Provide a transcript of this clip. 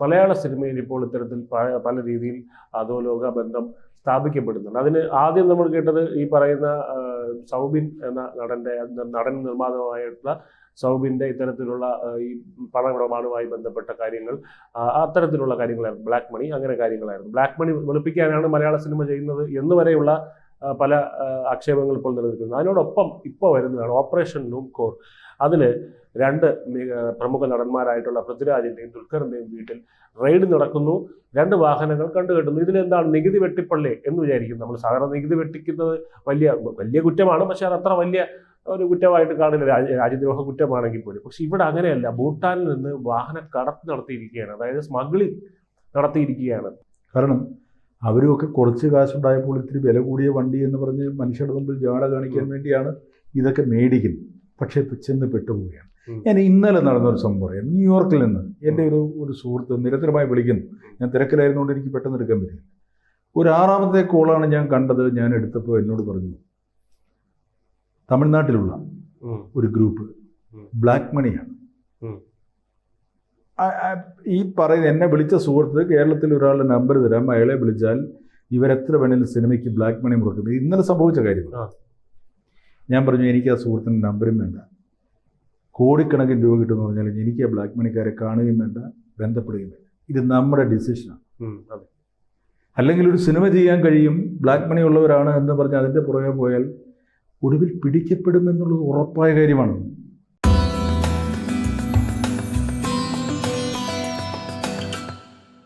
മലയാള സിനിമയിൽ ഇപ്പോൾ ഇത്തരത്തിൽ പല രീതിയിൽ അധോലോക ബന്ധം സ്ഥാപിക്കപ്പെടുന്നുണ്ട്. അതിന് ആദ്യം നമ്മൾ കേട്ടത് ഈ പറയുന്ന സൗബിൻ എന്ന നടൻ നിർമ്മാതാവായിട്ടുള്ള സൗബിൻ്റെ ഇത്തരത്തിലുള്ള ഈ പണമിടപാടുമായി ബന്ധപ്പെട്ട കാര്യങ്ങൾ, അത്തരത്തിലുള്ള കാര്യങ്ങളായിരുന്നു. ബ്ലാക്ക് മണി, അങ്ങനെ കാര്യങ്ങളായിരുന്നു. ബ്ലാക്ക് മണി വെളുപ്പിക്കാനാണ് മലയാള സിനിമ ചെയ്യുന്നത് എന്നുവരെയുള്ള പല ആക്ഷേപങ്ങൾ ഇപ്പോൾ നിലനിൽക്കുന്നത്. അതിനോടൊപ്പം ഇപ്പോൾ വരുന്നതാണ് ഓപ്പറേഷൻ നൂംകോർ. അതിൽ രണ്ട് പ്രമുഖ നടന്മാരായിട്ടുള്ള പൃഥ്വിരാജിൻ്റെയും ദുൽഖറിൻ്റെയും വീട്ടിൽ റെയ്ഡ് നടക്കുന്നു. 2 വാഹനങ്ങൾ കണ്ടുകെട്ടുന്നു. ഇതിലെന്താണ്, നികുതി വെട്ടിപ്പല്ലേ എന്ന് വിചാരിക്കും നമ്മൾ. സാധാരണ നികുതി വെട്ടിക്കുന്നത് വലിയ കുറ്റമാണ്, പക്ഷെ അത് അത്ര വലിയ ഒരു കുറ്റമായിട്ട് കാണില്ല, രാജ്യദ്രോഹ കുറ്റമാണെങ്കിൽ പോലും. പക്ഷെ ഇവിടെ അങ്ങനെയല്ല. ഭൂട്ടാനിൽ നിന്ന് വാഹന കടത്ത് നടത്തിയിരിക്കുകയാണ്, അതായത് സ്മഗ്ലിംഗ് നടത്തിയിരിക്കുകയാണ്. കാരണം അവരുമൊക്കെ കുറച്ച് കാശുണ്ടായപ്പോൾ ഇത്തിരി വില കൂടിയ വണ്ടി എന്ന് പറഞ്ഞ് മനുഷ്യരുടെ മുമ്പിൽ ജാട കാണിക്കാൻ വേണ്ടിയാണ് ഇതൊക്കെ മേടിക്കുന്നത്. പക്ഷേ ചെന്ന് പെട്ടുപോവുകയാണ്. ഞാൻ ഇന്നലെ നടന്നൊരു സംഭവം പറയാം. ന്യൂയോർക്കിൽ നിന്ന് എൻ്റെ ഒരു സുഹൃത്ത് നിരന്തരമായി വിളിക്കുന്നു. ഞാൻ തിരക്കിലായിരുന്നുകൊണ്ട് എനിക്ക് പെട്ടെന്ന് എടുക്കാൻ പറ്റില്ല. ഒരു 6ാമത്തെ കോളാണ് ഞാൻ കണ്ടത്. ഞാൻ എടുത്തപ്പോൾ എന്നോട് പറഞ്ഞു, തമിഴ്നാട്ടിലുള്ള ഒരു ഗ്രൂപ്പ് ബ്ലാക്ക് മണിയാണ്. ഈ പറയുന്ന എന്നെ വിളിച്ച സുഹൃത്ത് കേരളത്തിൽ ഒരാളുടെ നമ്പർ തരാം, അയാളെ വിളിച്ചാൽ ഇവരെത്ര വേണേലും സിനിമയ്ക്ക് ബ്ലാക്ക് മണി മുടക്കുന്നത്. ഇന്നലെ സംഭവിച്ച കാര്യമാണ്. ഞാൻ പറഞ്ഞു, എനിക്ക് ആ സുഹൃത്തിൻ്റെ നമ്പരും വേണ്ട, കോടിക്കണക്കിന് രൂപ കിട്ടുമെന്ന് പറഞ്ഞാലും എനിക്ക് ആ ബ്ലാക്ക് മണിക്കാരെ കാണുകയും വേണ്ട, ബന്ധപ്പെടുകയും വേണ്ട. ഇത് നമ്മുടെ ഡിസിഷനാണ്. അല്ലെങ്കിൽ ഒരു സിനിമ ചെയ്യാൻ കഴിയും, ബ്ലാക്ക് മണി ഉള്ളവരാണ് എന്ന് പറഞ്ഞ് അതിൻ്റെ പുറകെ പോയാൽ ഒടുവിൽ പിടിക്കപ്പെടുമെന്നുള്ളത് ഉറപ്പായ കാര്യമാണ്.